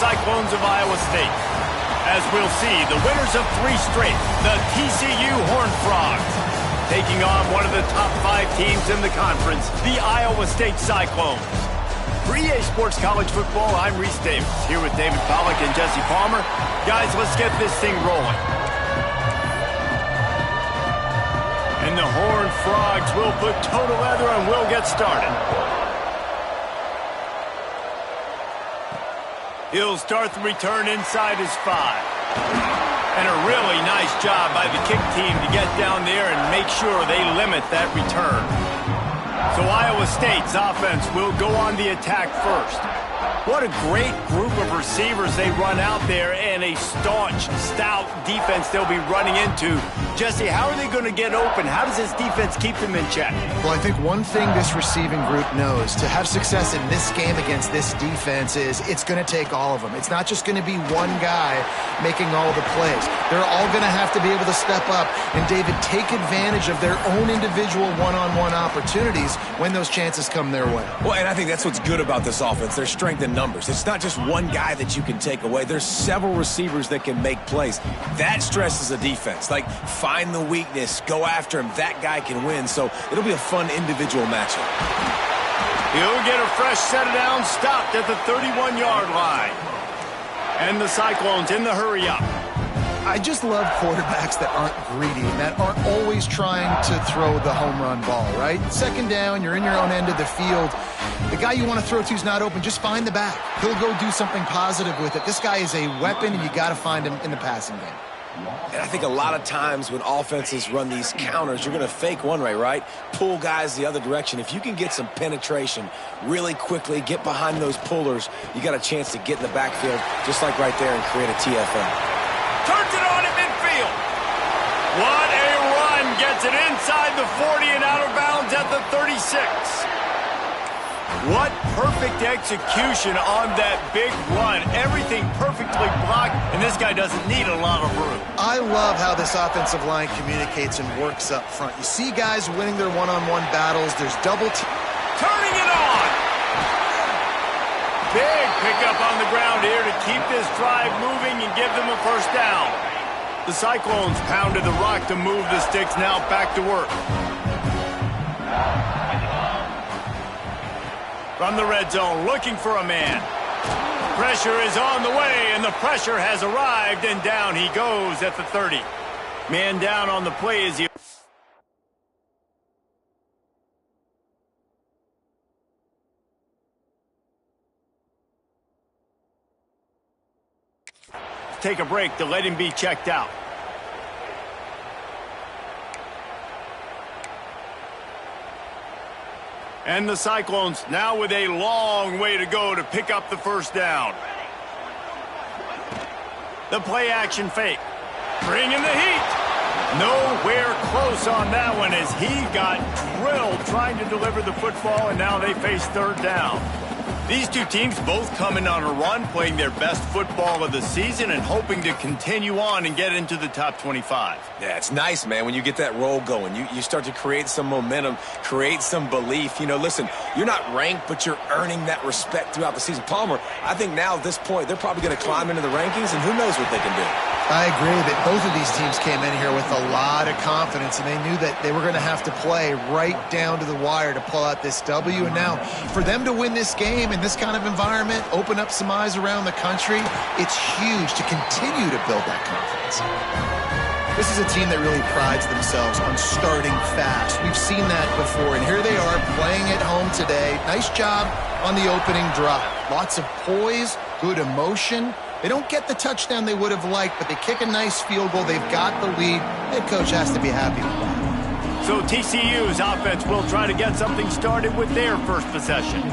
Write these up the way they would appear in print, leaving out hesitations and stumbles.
Cyclones of Iowa State. As we'll see, the winners of 3 straight, the TCU Horned Frogs, taking on one of the top 5 teams in the conference, the Iowa State Cyclones. For EA Sports College Football, I'm Reese Davis, here with David Pollack and Jesse Palmer. Guys, let's get this thing rolling. And the Horned Frogs will put toe to leather and we'll get started. He'll start the return inside his 5. And a really nice job by the kick team to get down there and make sure they limit that return. So Iowa State's offense will go on the attack first. What a great group of receivers they run out there, and a staunch, stout defense they'll be running into. Jesse, how are they going to get open? How does this defense keep them in check? Well, I think one thing this receiving group knows to have success in this game against this defense is it's going to take all of them. It's not just going to be one guy making all the plays. They're all going to have to be able to step up and, David, take advantage of their own individual one-on-one opportunities when those chances come their way. Well, and I think that's what's good about this offense. Their strength in numbers. It's not just one guy that you can take away. There's several receivers that can make plays. That stresses a defense. Like, find the weakness, go after him. That guy can win. So it'll be a fun individual matchup. He'll get a fresh set it down, stopped at the 31-yard line. And the Cyclones in the hurry-up. I just love quarterbacks that aren't greedy, that aren't always trying to throw the home run ball, right? Second down, you're in your own end of the field. The guy you want to throw to is not open. Just find the back. He'll go do something positive with it. This guy is a weapon, and you got to find him in the passing game. And I think a lot of times when offenses run these counters, you're going to fake one way, right? Pull guys the other direction. If you can get some penetration really quickly, get behind those pullers, you got a chance to get in the backfield, just like right there, and create a TFL. Turns it on at midfield. What a run. Gets it inside the 40 and out of bounds at the 36. What perfect execution on that big run. Everything perfectly blocked, and this guy doesn't need a lot of room. I love how this offensive line communicates and works up front. You see guys winning their one-on-one battles. There's double turning it on. Big pickup on the ground here to keep this drive moving and give them a first down. The Cyclones pounded the rock to move the sticks, now back to work. From the red zone, looking for a man. Pressure is on the way, and the pressure has arrived, and down he goes at the 30. Man down on the play as he... take a break to let him be checked out. And the Cyclones now with a long way to go to pick up the first down. The play action fake. Bringing the heat. Nowhere close on that one as he got drilled trying to deliver the football, and now they face third down. These two teams both coming on a run, playing their best football of the season and hoping to continue on and get into the top 25. Yeah, it's nice, man, when you get that roll going. You start to create some momentum, create some belief. You know, listen, you're not ranked, but you're earning that respect throughout the season. Palmer, I think now at this point, they're probably going to climb into the rankings, and who knows what they can do. I agree that both of these teams came in here with a lot of confidence, and they knew that they were going to have to play right down to the wire to pull out this W. And now, for them to win this game in this kind of environment, open up some eyes around the country, it's huge to continue to build that confidence. This is a team that really prides themselves on starting fast. We've seen that before, and here they are playing at home today. Nice job on the opening drive. Lots of poise, good emotion. They don't get the touchdown they would have liked, but they kick a nice field goal. They've got the lead. Head coach has to be happy with that. So TCU's offense will try to get something started with their first possession.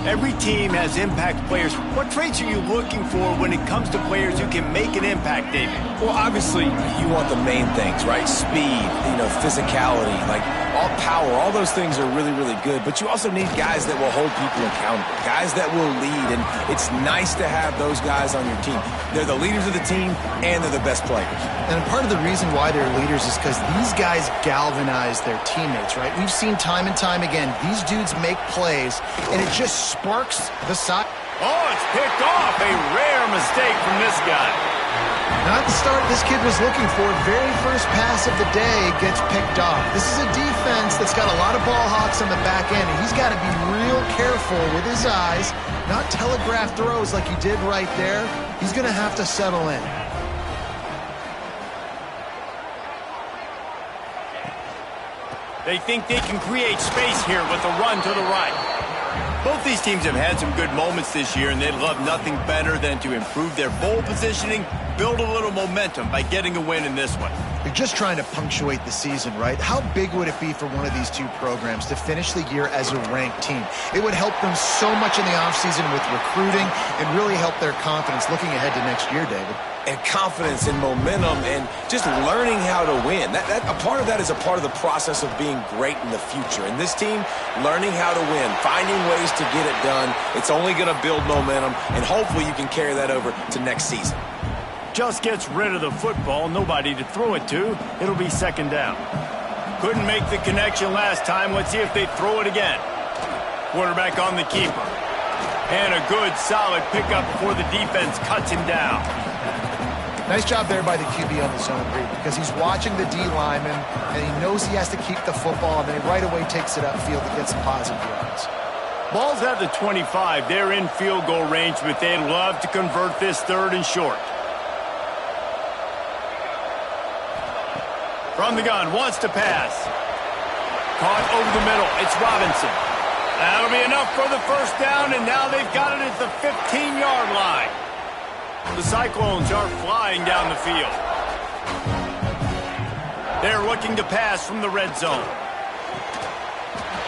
Every team has impact players. What traits are you looking for when it comes to players who can make an impact, David? Well, obviously, you want the main things, right? Speed, physicality, like all power, all those things are really, really good. But you also need guys that will hold people accountable, guys that will lead. And it's nice to have those guys on your team. They're the leaders of the team, and they're the best players. And part of the reason why they're leaders is because these guys galvanize their teammates, right? We've seen time and time again, these dudes make plays, and it just sparks the side. Oh, it's picked off. A rare mistake from this guy. Not the start this kid was looking for. Very first pass of the day gets picked off. This is a defense that's got a lot of ball hawks on the back end, and he's got to be real careful with his eyes, not telegraph throws like he did right there. He's going to have to settle in. They think they can create space here with a run to the right. Both these teams have had some good moments this year, and they'd love nothing better than to improve their bowl positioning, build a little momentum by getting a win in this one. You're just trying to punctuate the season, right? How big would it be for one of these two programs to finish the year as a ranked team? It would help them so much in the offseason with recruiting and really help their confidence looking ahead to next year, David. And confidence and momentum and just learning how to win. A part of that is a part of the process of being great in the future. And this team, learning how to win, finding ways to get it done, it's only going to build momentum, and hopefully you can carry that over to next season. Just gets rid of the football, nobody to throw it to. It'll be second down. Couldn't make the connection last time. Let's see if they throw it again. Quarterback on the keeper. And a good, solid pickup before the defense cuts him down. Nice job there by the QB on the zone read, because he's watching the D lineman, and he knows he has to keep the football, and then he right away takes it upfield to get some positive yards. Ball's at the 25. They're in field goal range, but they'd love to convert this third and short. From the gun, wants to pass. Caught over the middle. It's Robinson. That'll be enough for the first down, and now they've got it at the 15-yard line. The Cyclones are flying down the field. They're looking to pass from the red zone.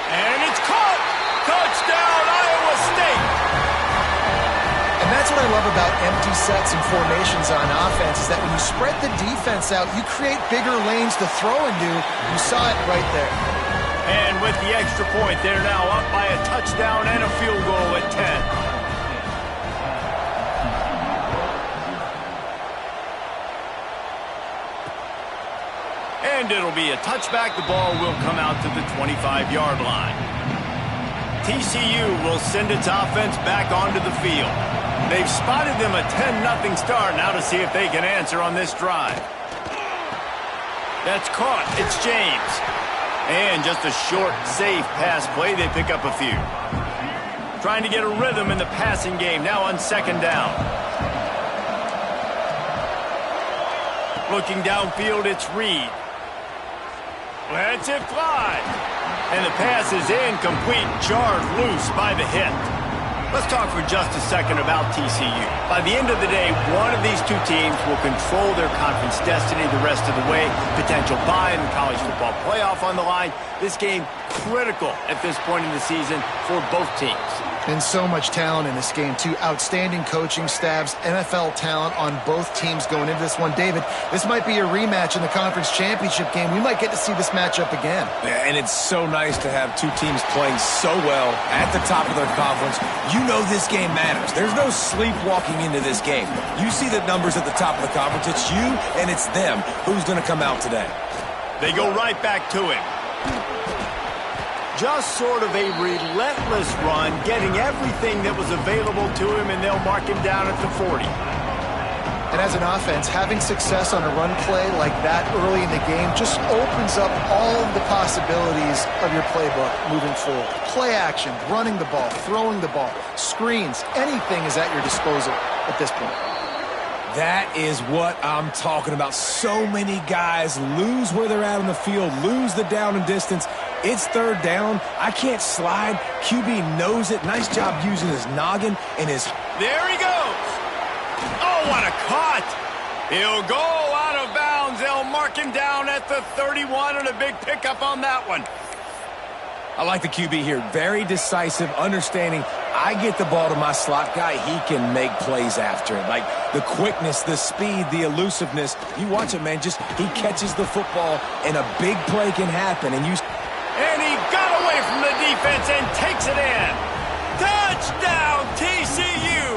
And it's caught! Touchdown, Iowa State! And that's what I love about empty sets and formations on offense, is that when you spread the defense out, you create bigger lanes to throw into. You saw it right there. And with the extra point, they're now up by a touchdown and a field goal at 10. And it'll be a touchback. The ball will come out to the 25-yard line. TCU will send its offense back onto the field. They've spotted them a 10-0 start. Now to see if they can answer on this drive. That's caught. It's James. And just a short, safe pass play. They pick up a few. Trying to get a rhythm in the passing game. Now on second down. Looking downfield, it's Reed. Lets it fly. And the pass is incomplete, jarred loose by the hit. Let's talk for just a second about TCU. By the end of the day, one of these two teams will control their conference destiny the rest of the way. Potential bye in the college football playoff on the line. This game critical at this point in the season for both teams. And so much talent in this game, too. Outstanding coaching staffs, NFL talent on both teams going into this one. David, this might be a rematch in the conference championship game. We might get to see this matchup again. Yeah, and it's so nice to have two teams playing so well at the top of their conference. You know this game matters. There's no sleepwalking into this game. You see the numbers at the top of the conference. It's you and it's them. Who's going to come out today? They go right back to him. Just sort of a relentless run, getting everything that was available to him, and they'll mark him down at the 40. And as an offense, having success on a run play like that early in the game just opens up all of the possibilities of your playbook moving forward. Play action, running the ball, throwing the ball, screens, anything is at your disposal at this point. That is what I'm talking about. So many guys lose where they're at on the field, lose the down and distance. It's third down. I can't slide. QB knows it. Nice job using his noggin and his... There he goes. Oh, what a cut. He'll go out of bounds. They'll mark him down at the 31, and a big pickup on that one. I like the QB here. Very decisive, understanding I get the ball to my slot guy, he can make plays after it. Like the quickness, the speed, the elusiveness. You watch it, man. Just he catches the football, and a big play can happen. And he got away from the defense and takes it in. Touchdown, TCU!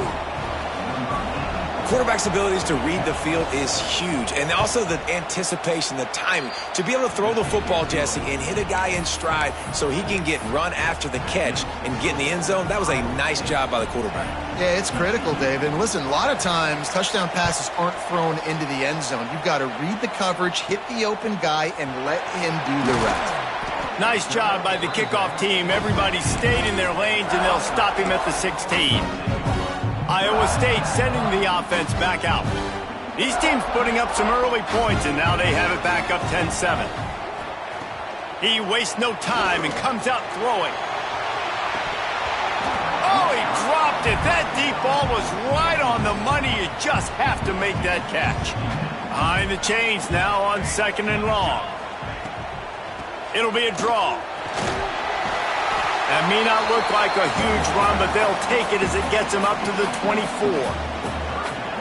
Quarterback's abilities to read the field is huge. And also the anticipation, the timing. To be able to throw the football, Jesse, and hit a guy in stride so he can get run after the catch and get in the end zone, that was a nice job by the quarterback. Yeah, it's critical, Dave. And listen, a lot of times touchdown passes aren't thrown into the end zone. You've got to read the coverage, hit the open guy, and let him do the rest. Nice job by the kickoff team. Everybody stayed in their lanes, and they'll stop him at the 16. Iowa State sending the offense back out. These teams putting up some early points, and now they have it back up 10-7. He wastes no time and comes out throwing. Oh, he dropped it. That deep ball was right on the money. You just have to make that catch. Behind the chains now on 2nd and long. It'll be a draw. That may not look like a huge run, but they'll take it as it gets them up to the 24.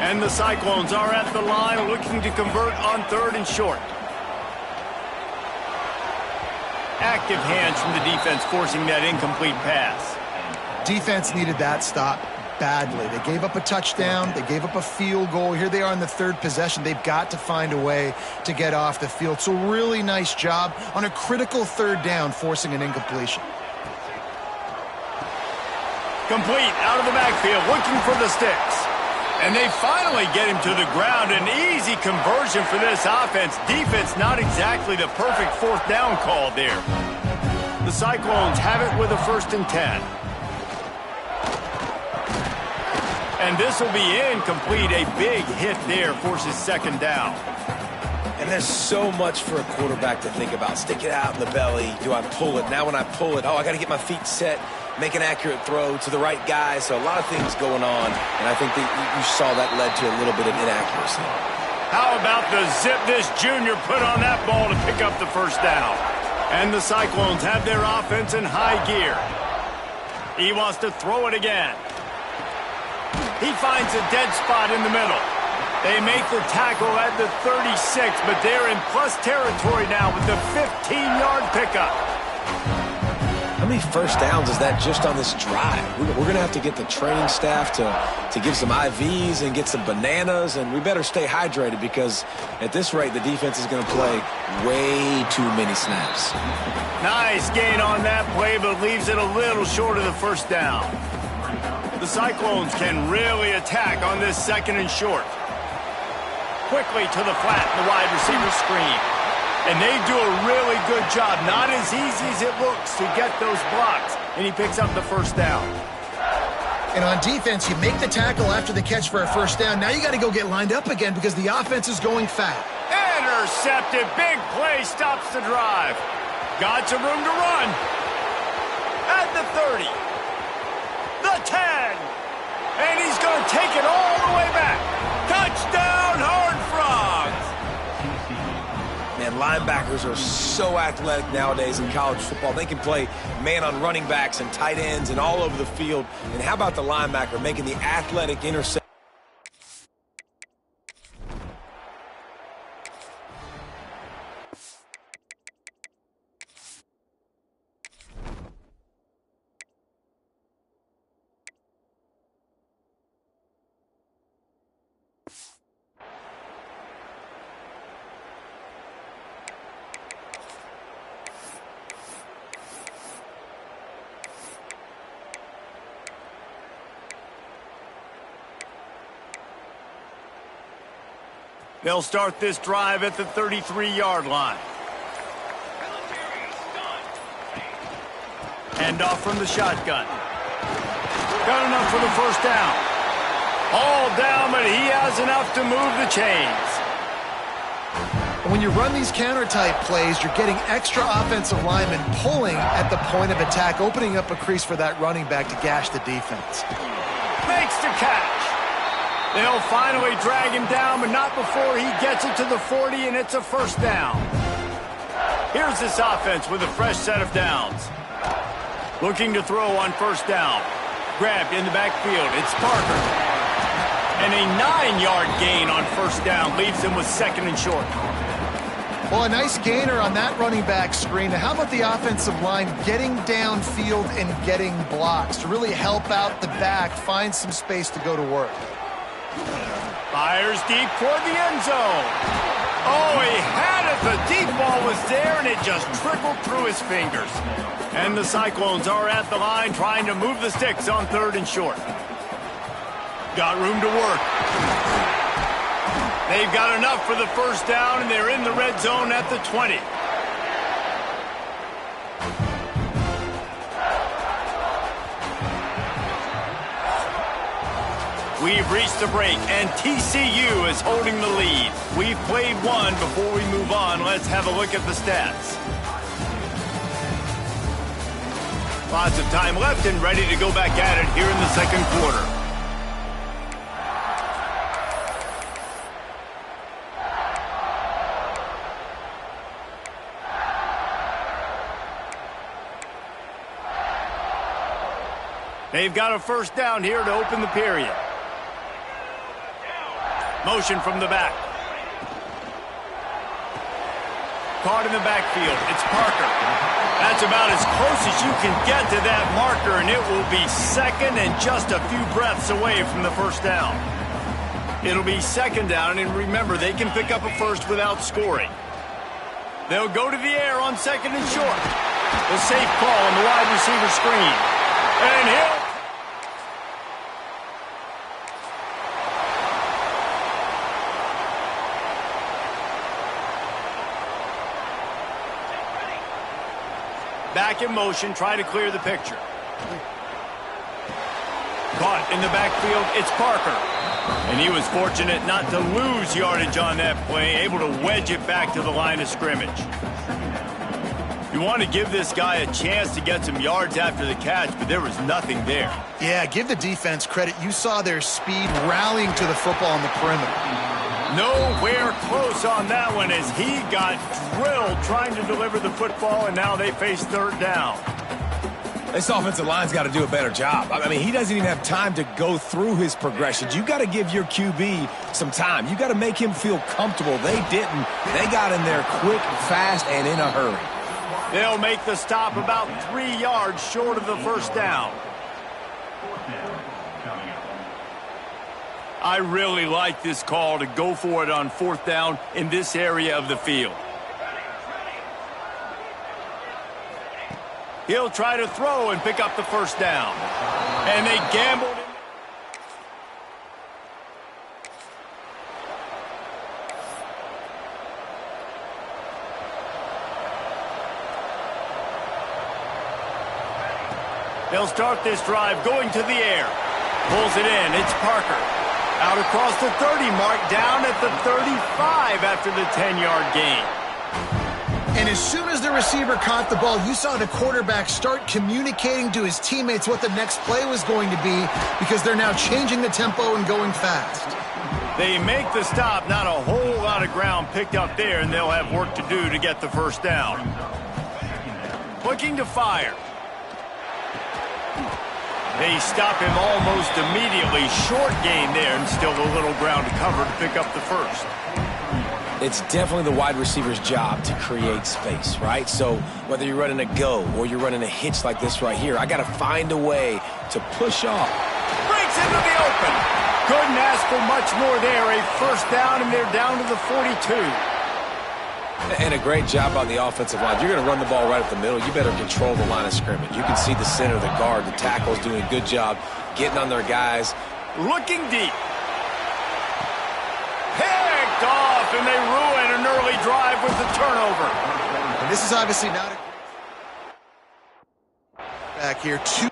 And the Cyclones are at the line looking to convert on 3rd and short. Active hands from the defense forcing that incomplete pass. Defense needed that stop badly. They gave up a touchdown. They gave up a field goal. Here they are in the 3rd possession. They've got to find a way to get off the field. So really nice job on a critical 3rd down, forcing an incompletion. Complete out of the backfield, looking for the sticks. And they finally get him to the ground. An easy conversion for this offense. Defense not exactly the perfect 4th down call there. The Cyclones have it with a 1st and 10. And this will be incomplete. A big hit there forces 2nd down. And there's so much for a quarterback to think about. Stick it out in the belly. Do I pull it? Now when I pull it, oh, I got to get my feet set, make an accurate throw to the right guy. So a lot of things going on, and I think that you saw that led to a little bit of inaccuracy. How about the zip this junior put on that ball to pick up the 1st down? And the Cyclones have their offense in high gear. He wants to throw it again. He finds a dead spot in the middle. They make the tackle at the 36, but they're in plus territory now with the 15-yard pickup. How many 1st downs is that just on this drive? We're going to have to get the training staff to give some IVs and get some bananas, and we better stay hydrated because at this rate, the defense is going to play way too many snaps. Nice gain on that play, but leaves it a little short of the 1st down. The Cyclones can really attack on this 2nd and short. Quickly to the flat, the wide receiver screen. And they do a really good job. Not as easy as it looks to get those blocks. And he picks up the 1st down. And on defense, you make the tackle after the catch for a 1st down. Now you got to go get lined up again because the offense is going fat. Intercepted. Big play stops the drive. Got some room to run. At the 30. The 10. And he's going to take it all the way back. Touchdown, Horned Frogs. Man, linebackers are so athletic nowadays in college football. They can play man on running backs and tight ends and all over the field. And how about the linebacker making the athletic interception? They'll start this drive at the 33-yard line. Handoff from the shotgun. Got enough for the 1st down. All down, but he has enough to move the chains. When you run these counter-type plays, you're getting extra offensive linemen pulling at the point of attack, opening up a crease for that running back to gash the defense. Makes the catch. They'll finally drag him down, but not before he gets it to the 40, and it's a 1st down. Here's this offense with a fresh set of downs. Looking to throw on 1st down. Grabbed in the backfield. It's Parker. And a 9-yard gain on 1st down leaves him with 2nd and short. Well, a nice gainer on that running back screen. Now, how about the offensive line getting downfield and getting blocks to really help out the back, find some space to go to work? Fires deep toward the end zone. Oh, he had it. The deep ball was there, and it just trickled through his fingers. And the Cyclones are at the line trying to move the sticks on 3rd and short. Got room to work. They've got enough for the first down, and they're in the red zone at the 20. We've reached the break, and TCU is holding the lead. We've played one. Before we move on, let's have a look at the stats. Lots of time left and ready to go back at it here in the second quarter. They've got a first down here to open the period. Motion from the back. Caught in the backfield. It's Parker. That's about as close as you can get to that marker, and it will be second and just a few breaths away from the first down. It'll be second down, and remember, they can pick up a first without scoring. They'll go to the air on 2nd and short. The safe call on the wide receiver screen. And he'll... Back in motion, try to clear the picture. Caught in the backfield, it's Parker. And he was fortunate not to lose yardage on that play, able to wedge it back to the line of scrimmage. You want to give this guy a chance to get some yards after the catch, but there was nothing there. Yeah, give the defense credit. You saw their speed rallying to the football on the perimeter. Nowhere close on that one as he got drilled trying to deliver the football, and now they face 3rd down. This offensive line's got to do a better job. I mean, he doesn't even have time to go through his progressions. You got to give your QB some time. You got to make him feel comfortable. They didn't. They got in there quick, fast, and in a hurry. They'll make the stop about 3 yards short of the first down. I really like this call to go for it on 4th down in this area of the field. He'll try to throw and pick up the first down. And they gambled. They'll start this drive going to the air. Pulls it in. It's Parker. Out across the 30 mark, down at the 35 after the 10-yard gain. And as soon as the receiver caught the ball, you saw the quarterback start communicating to his teammates what the next play was going to be because they're now changing the tempo and going fast. They make the stop, not a whole lot of ground picked up there, and they'll have work to do to get the first down. Looking to fire. They stop him almost immediately. Short gain there, and still a little ground to cover to pick up the first. It's definitely the wide receiver's job to create space, right? So whether you're running a go or you're running a hitch like this right here, I got to find a way to push off. Breaks into the open. Couldn't ask for much more there. A first down, and they're down to the 42. And a great job on the offensive line. If you're going to run the ball right up the middle, you better control the line of scrimmage. You can see the center, the guard, the tackles doing a good job getting on their guys. Looking deep. Picked off, and they ruin an early drive with the turnover. And this is obviously not a back here. Two.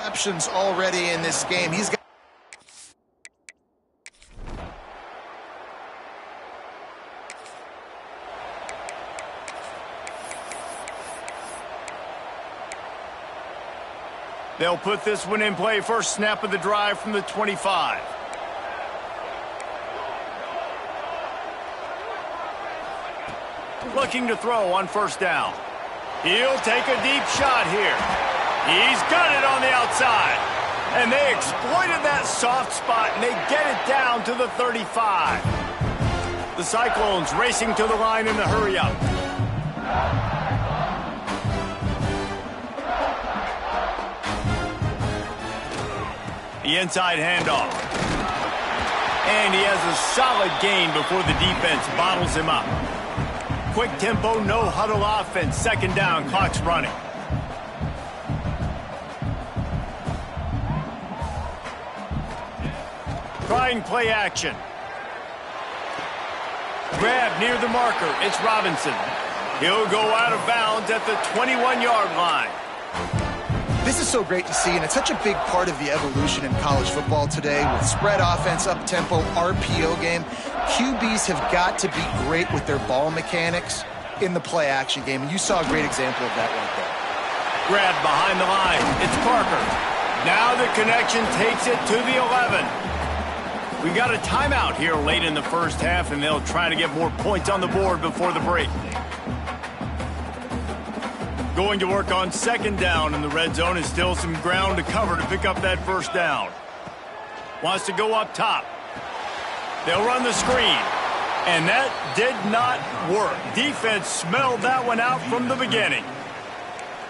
Receptions already in this game. He's got They'll put this one in play. First snap of the drive from the 25. Looking to throw on first down. He'll take a deep shot here. He's got it on the outside. And they exploited that soft spot, and they get it down to the 35. The Cyclones racing to the line in a hurry-up. The inside handoff. And he has a solid gain before the defense bottles him up. Quick tempo, no huddle offense. Second down, clock's running. Trying play action. Grab near the marker. It's Robinson. He'll go out of bounds at the 21-yard line. This is so great to see, and it's such a big part of the evolution in college football today with spread offense, up-tempo, RPO game. QBs have got to be great with their ball mechanics in the play-action game, and you saw a great example of that right there. Grab behind the line. It's Parker. Now the connection takes it to the 11. We got a timeout here late in the first half, and they'll try to get more points on the board before the break. Going to work on second down in the red zone is still some ground to cover to pick up that first down. Wants to go up top. They'll run the screen. And that did not work. Defense smelled that one out from the beginning.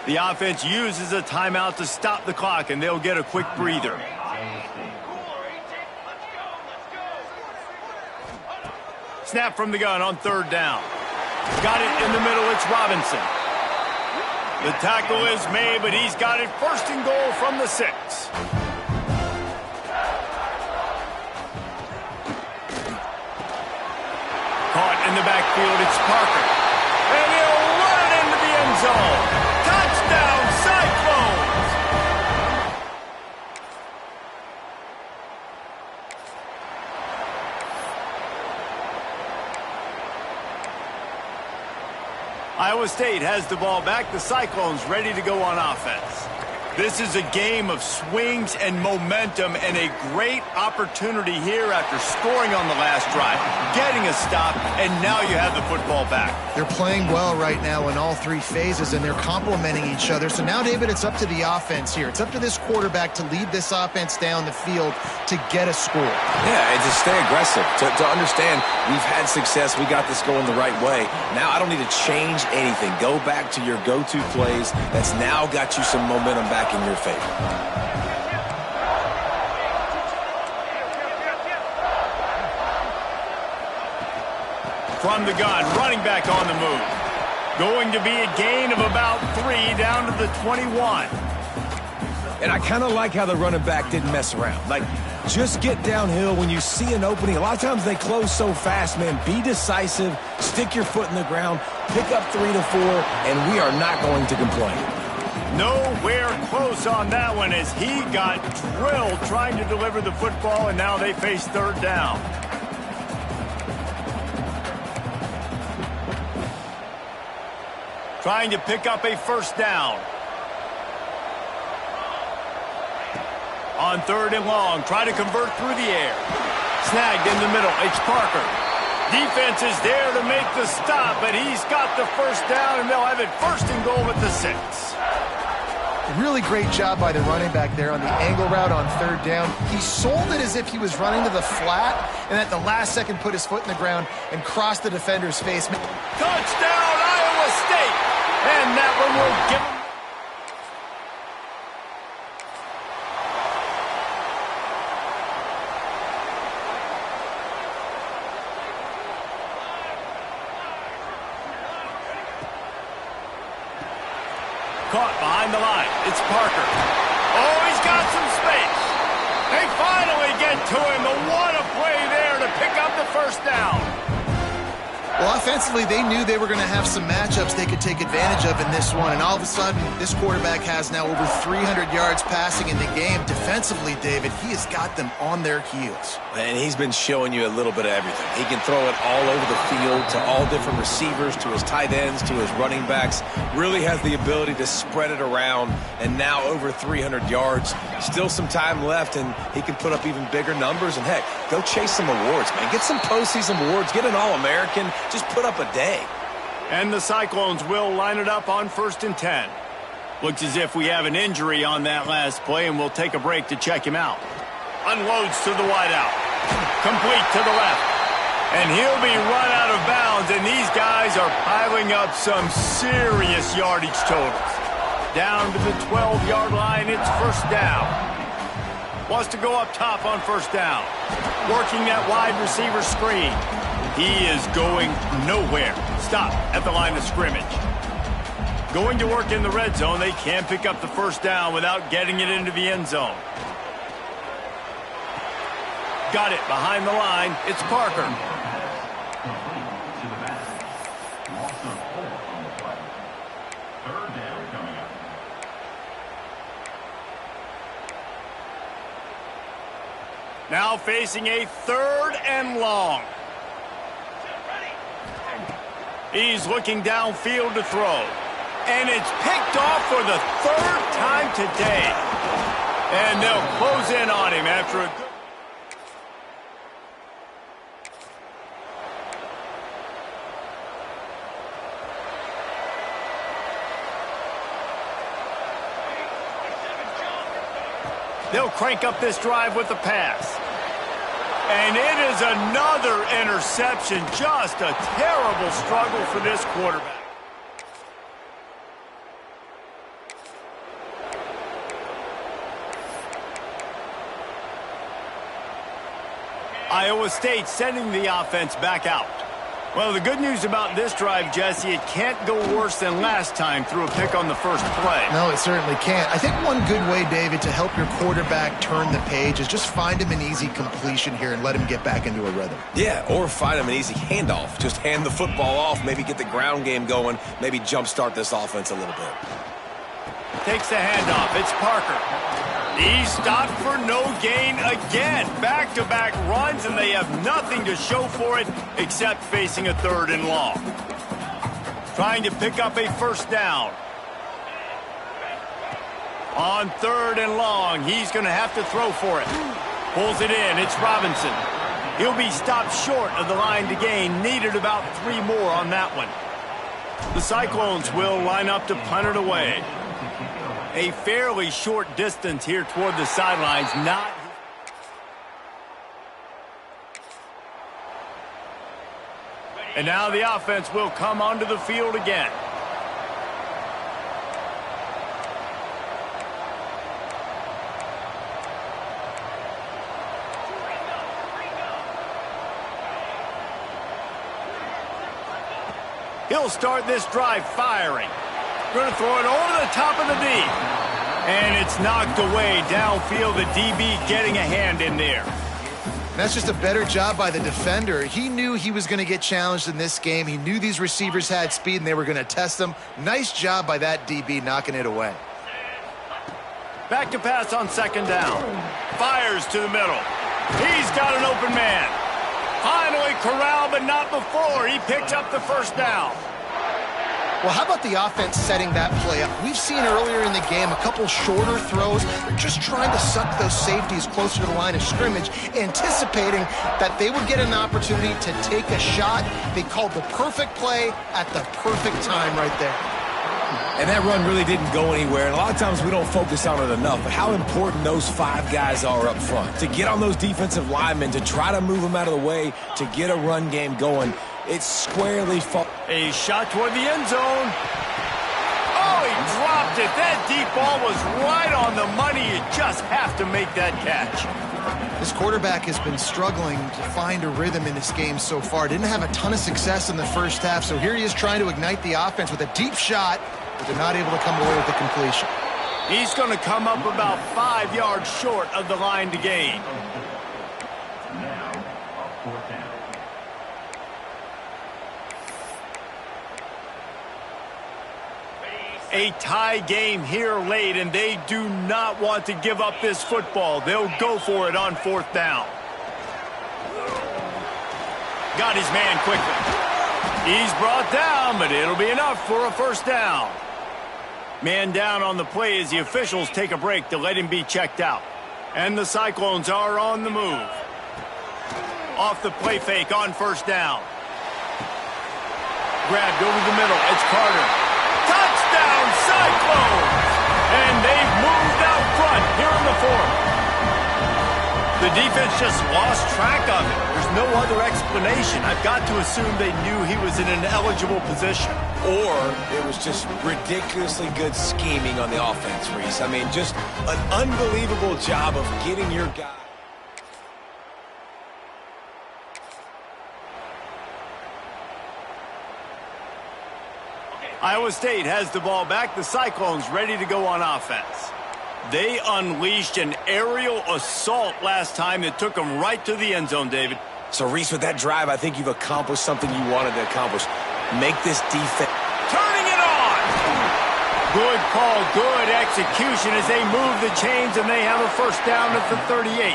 The offense uses a timeout to stop the clock, and they'll get a quick breather. Snap from the gun on third down. Got it in the middle. It's Robinson. The tackle is made, but he's got it first and goal from the 6. Caught in the backfield, it's Parker. And he'll run it into the end zone. Touchdown, Cyclones! Iowa State has the ball back. The Cyclones ready to go on offense. This is a game of swings and momentum, and a great opportunity here after scoring on the last drive, getting a stop, and now you have the football back. They're playing well right now in all three phases, and they're complementing each other. So now, David, it's up to the offense here. It's up to this quarterback to lead this offense down the field to get a score. Yeah, and to stay aggressive, to understand we've had success, we got this going the right way. Now I don't need to change anything. Go back to your go-to plays. That's now got you some momentum back in your favor. From the gun, running back on the move. Going to be a gain of about 3 down to the 21. And I kind of like how the running back didn't mess around. Like, just get downhill when you see an opening. A lot of times they close so fast, man. Be decisive, stick your foot in the ground, pick up 3 to 4, and we are not going to complain. Nowhere close on that one as he got drilled trying to deliver the football, and now they face third down. Trying to pick up a first down. On third and long, try to convert through the air. Snagged in the middle, it's Parker. Defense is there to make the stop, but he's got the first down, and they'll have it first and goal at the 6. Really great job by the running back there on the angle route on third down. He sold it as if he was running to the flat, and at the last second put his foot in the ground and crossed the defender's face. Touchdown, Iowa State! And that one will give him... Caught behind the line. It's Parker. Oh, he's got some space. They finally get to him. What a play there to pick up the first down. Well, offensively, they knew they were going to have some matchups they could take advantage of in this one, and all of a sudden, this quarterback has now over 300 yards passing in the game. Defensively, David, he has got them on their heels. And he's been showing you a little bit of everything. He can throw it all over the field to all different receivers, to his tight ends, to his running backs. Really has the ability to spread it around, and now over 300 yards. Still some time left, and he can put up even bigger numbers. And, heck, go chase some awards, man. Get some postseason awards. Get an All-American. Just put up a day. And the Cyclones will line it up on 1st and 10. Looks as if we have an injury on that last play, and we'll take a break to check him out. Unloads to the wideout. Complete to the left. And he'll be run out of bounds, and these guys are piling up some serious yardage totals. Down to the 12-yard line, it's 1st down. Wants to go up top on 1st down. Working that wide receiver screen. He is going nowhere. Stop at the line of scrimmage. Going to work in the red zone. They can't pick up the 1st down without getting it into the end zone. Got it behind the line. It's Parker. Now facing a 3rd and long. He's looking downfield to throw. And it's picked off for the 3rd time today. And they'll close in on him after a good... They'll crank up this drive with the pass. And it is another interception. Just a terrible struggle for this quarterback. Iowa State sending the offense back out. Well, the good news about this drive, Jesse, it can't go worse than last time through a pick on the 1st play. No, it certainly can't. I think one good way, David, to help your quarterback turn the page is just find him an easy completion here and let him get back into a rhythm. Yeah, or find him an easy handoff. Just hand the football off, maybe get the ground game going, maybe jumpstart this offense a little bit. Takes the handoff. It's Parker. He stopped for no gain again. Back-to-back runs, and they have nothing to show for it except facing a 3rd and long. Trying to pick up a 1st down. On 3rd and long, he's going to have to throw for it. Pulls it in. It's Robinson. He'll be stopped short of the line to gain. Needed about 3 more on that one. The Cyclones will line up to punt it away. A fairly short distance here toward the sidelines. And now the offense will come onto the field again. He'll start this drive firing. Going to throw it over the top of the D. And it's knocked away downfield. The DB getting a hand in there. That's just a better job by the defender. He knew he was going to get challenged in this game. He knew these receivers had speed and they were going to test them. Nice job by that DB knocking it away. Back to pass on 2nd down. Fires to the middle. He's got an open man. Finally corralled, but not before. He picks up the 1st down. Well, how about the offense setting that play up? We've seen earlier in the game a couple shorter throws. They're just trying to suck those safeties closer to the line of scrimmage, anticipating that they would get an opportunity to take a shot. They called the perfect play at the perfect time right there. And that run really didn't go anywhere. And a lot of times we don't focus on it enough, but how important those 5 guys are up front. To get on those defensive linemen, to try to move them out of the way, to get a run game going. It's squarely a shot toward the end zone. Oh, he dropped it. That deep ball was right on the money. You just have to make that catch. This quarterback has been struggling to find a rhythm in this game so far. Didn't have a ton of success in the 1st half, so here he is trying to ignite the offense with a deep shot, but they're not able to come away with the completion. He's going to come up about 5 yards short of the line to gain. A tie game here late, and they do not want to give up this football. They'll go for it on 4th down. Got his man quickly. He's brought down, but it'll be enough for a 1st down. Man down on the play as the officials take a break to let him be checked out. And the Cyclones are on the move. Off the play fake on 1st down. grabbed over the middle. It's Carter. Touchdown, Cyclones! And they've moved out front here in the fourth. The defense just lost track of it. There's no other explanation. I've got to assume they knew he was in an eligible position. Or it was just ridiculously good scheming on the offense, Reese. I mean, just an unbelievable job of getting your guy. Iowa State has the ball back. The Cyclones ready to go on offense. They unleashed an aerial assault last time that took them right to the end zone, David. So, Reese, with that drive, I think you've accomplished something you wanted to accomplish. Make this defense. Turning it on! Good call, good execution as they move the chains, and they have a first down at the 38.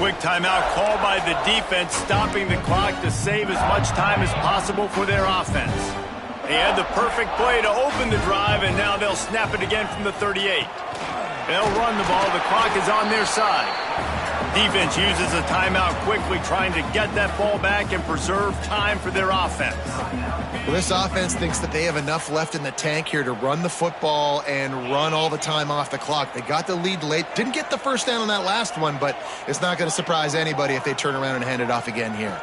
Quick timeout called by the defense, stopping the clock to save as much time as possible for their offense. They had the perfect play to open the drive, and now they'll snap it again from the 38. They'll run the ball. The clock is on their side. Defense uses a timeout quickly, trying to get that ball back and preserve time for their offense. Well, this offense thinks that they have enough left in the tank here to run the football and run all the time off the clock. They got the lead late. Didn't get the first down on that last one, but it's not going to surprise anybody if they turn around and hand it off again here.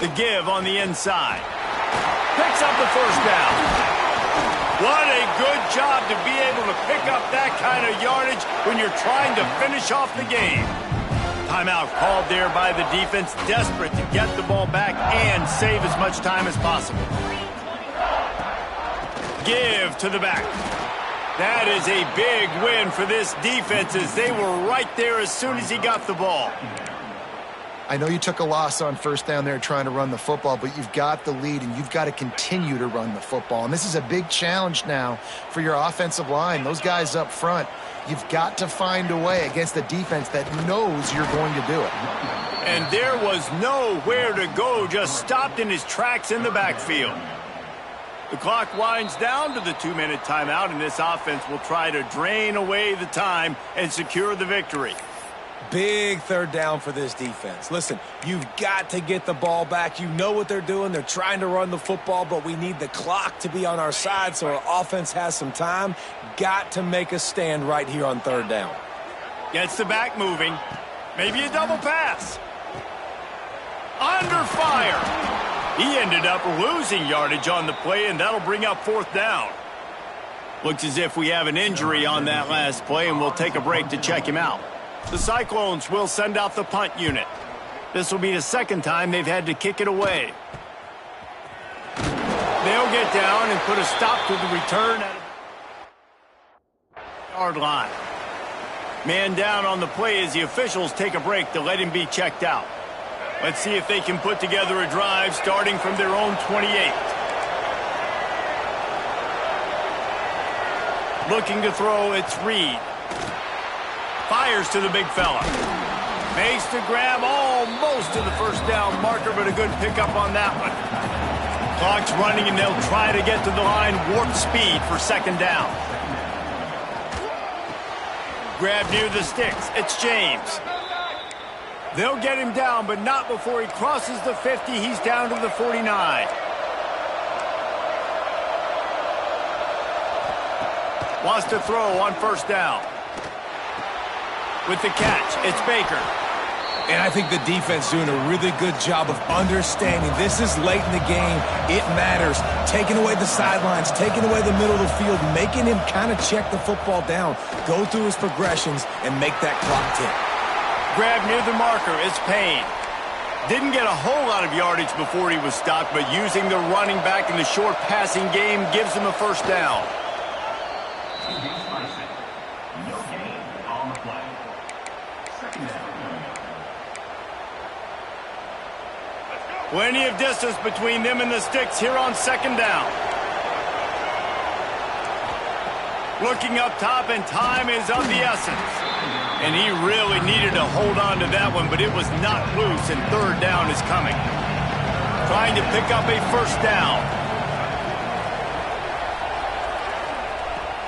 The give on the inside. Picks up the first down. What a good job to be able to pick up that kind of yardage when you're trying to finish off the game. Timeout called there by the defense, desperate to get the ball back and save as much time as possible. Give to the back. That is a big win for this defense as they were right there as soon as he got the ball. I know you took a loss on first down there trying to run the football, but you've got the lead, and you've got to continue to run the football. And this is a big challenge now for your offensive line. Those guys up front, you've got to find a way against a defense that knows you're going to do it. And there was nowhere to go, just stopped in his tracks in the backfield. The clock winds down to the 2-minute timeout, and this offense will try to drain away the time and secure the victory. Big third down for this defense. Listen, you've got to get the ball back. You know what they're doing. They're trying to run the football, but we need the clock to be on our side so our offense has some time. Got to make a stand right here on third down. Gets the back moving. Maybe a double pass. Under fire. He ended up losing yardage on the play, and that'll bring up fourth down. Looks as if we have an injury on that last play, and we'll take a break to check him out. The Cyclones will send out the punt unit. This will be the second time they've had to kick it away. They'll get down and put a stop to the return at the yard line. Man down on the play as the officials take a break to let him be checked out. Let's see if they can put together a drive starting from their own 28. Looking to throw, it's Reed. Fires to the big fella. Makes the grab almost to the first down marker, but a good pickup on that one. Clock's running, and they'll try to get to the line warp speed for second down. Grab near the sticks. It's James. They'll get him down, but not before he crosses the 50. He's down to the 49. Wants to throw on first down. With the catch, it's Baker. And I think the defense doing a really good job of understanding this is late in the game. It matters. Taking away the sidelines, taking away the middle of the field, making him kind of check the football down, go through his progressions, and make that clock tick. Grab near the marker, it's Payne. Didn't get a whole lot of yardage before he was stopped, but using the running back in the short passing game gives him a first down. Plenty of distance between them and the sticks here on second down. Looking up top, and time is of the essence. And he really needed to hold on to that one, but it was not loose, and third down is coming. Trying to pick up a first down.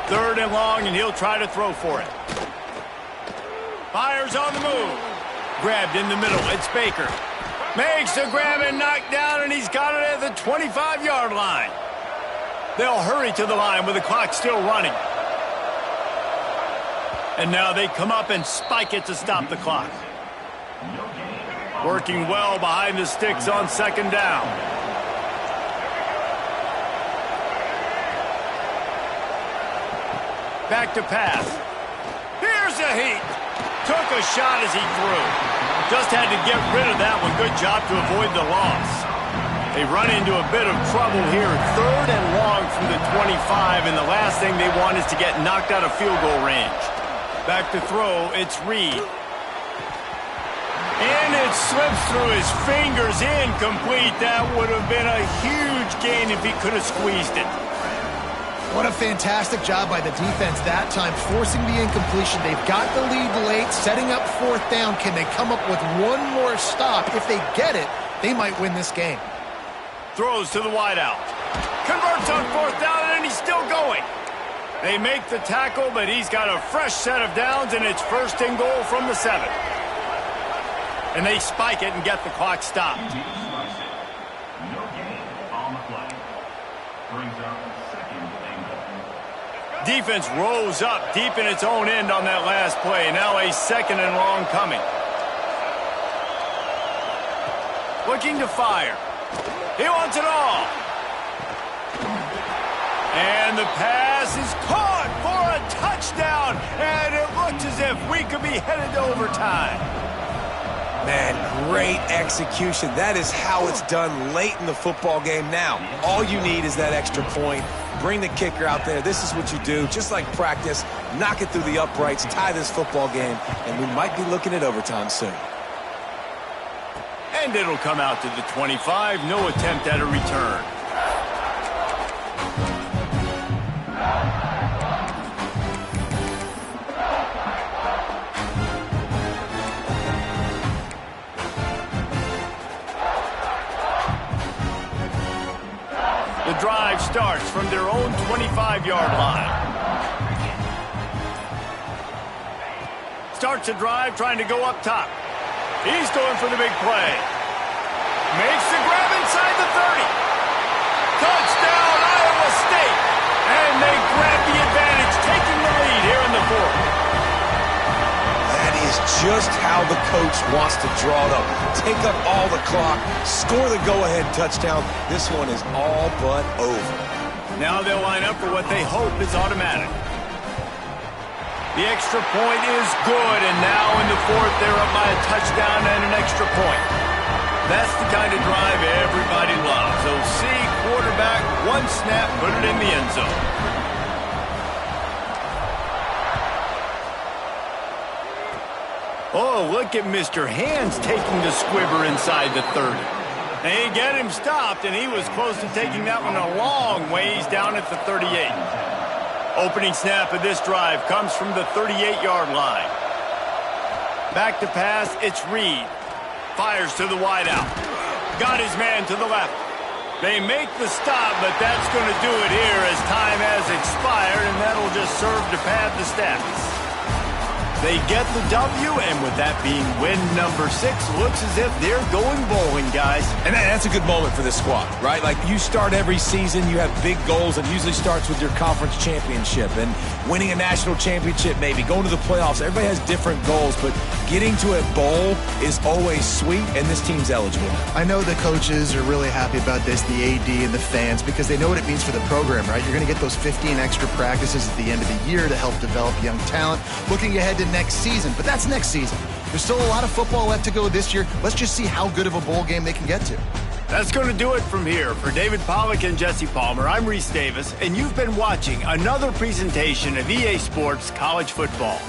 Third and long, and he'll try to throw for it. Fires on the move. Grabbed in the middle. It's Baker. Makes the grab and knock down, and he's got it at the 25-yard line. They'll hurry to the line with the clock still running. And now they come up and spike it to stop the clock. Working well behind the sticks on second down. Back to pass. Here's a heat. Took a shot as he threw. Just had to get rid of that one. Good job to avoid the loss. They run into a bit of trouble here. 3rd and long from the 25, and the last thing they want is to get knocked out of field goal range. Back to throw, it's Reed. And it slips through his fingers, incomplete. That would have been a huge gain if he could have squeezed it. What a fantastic job by the defense that time, forcing the incompletion. They've got the lead late, setting up 4th down. Can they come up with one more stop? If they get it, they might win this game. Throws to the wideout. Converts on 4th down, and he's still going. They make the tackle, but he's got a fresh set of downs, and it's 1st and goal from the 7. And they spike it and get the clock stopped. Defense rose up deep in its own end on that last play. Now a 2nd and long coming. Looking to fire. He wants it all. And the pass is caught for a touchdown. And it looks as if we could be headed to overtime. Man, great execution. That is how it's done late in the football game now. All you need is that extra point. Bring the kicker out there. This is what you do. Just like practice, knock it through the uprights, tie this football game, and we might be looking at overtime soon. And it'll come out to the 25. No attempt at a return. The drive starts from their own 25-yard line. Starts a drive trying to go up top. He's going for the big play. Makes the grab inside the 30. Touchdown, Iowa State. And they grab the advantage, taking the lead here in the 4th. That is just how the coach wants to draw it up. Take up all the clock, score the go-ahead touchdown. This one is all but over. Now they'll line up for what they hope is automatic. The extra point is good, and now in the 4th, they're up by a touchdown and an extra point. That's the kind of drive everybody loves. OC, quarterback, one snap, put it in the end zone. Oh, look at Mr. Hands taking the squibber inside the 30. They get him stopped, and he was close to taking that one a long ways down at the 38. Opening snap of this drive comes from the 38-yard line. Back to pass, it's Reed. Fires to the wideout. Got his man to the left. They make the stop, but that's going to do it here as time has expired, and that'll just serve to pad the stats. They get the W, and with that being win number 6, looks as if they're going bowling, guys. And that's a good moment for this squad, right? Like, you start every season, you have big goals. It usually starts with your conference championship and winning a national championship, maybe going to the playoffs. Everybody has different goals, but getting to a bowl is always sweet, and this team's eligible. I know the coaches are really happy about this, the AD and the fans, because they know what it means for the program, right? You're going to get those 15 extra practices at the end of the year to help develop young talent. Looking ahead to next season, but that's next season. There's still a lot of football left to go this year. Let's just see how good of a bowl game they can get to. That's going to do it from here. For David Pollack and Jesse Palmer, I'm Reese Davis, and you've been watching another presentation of EA Sports College Football.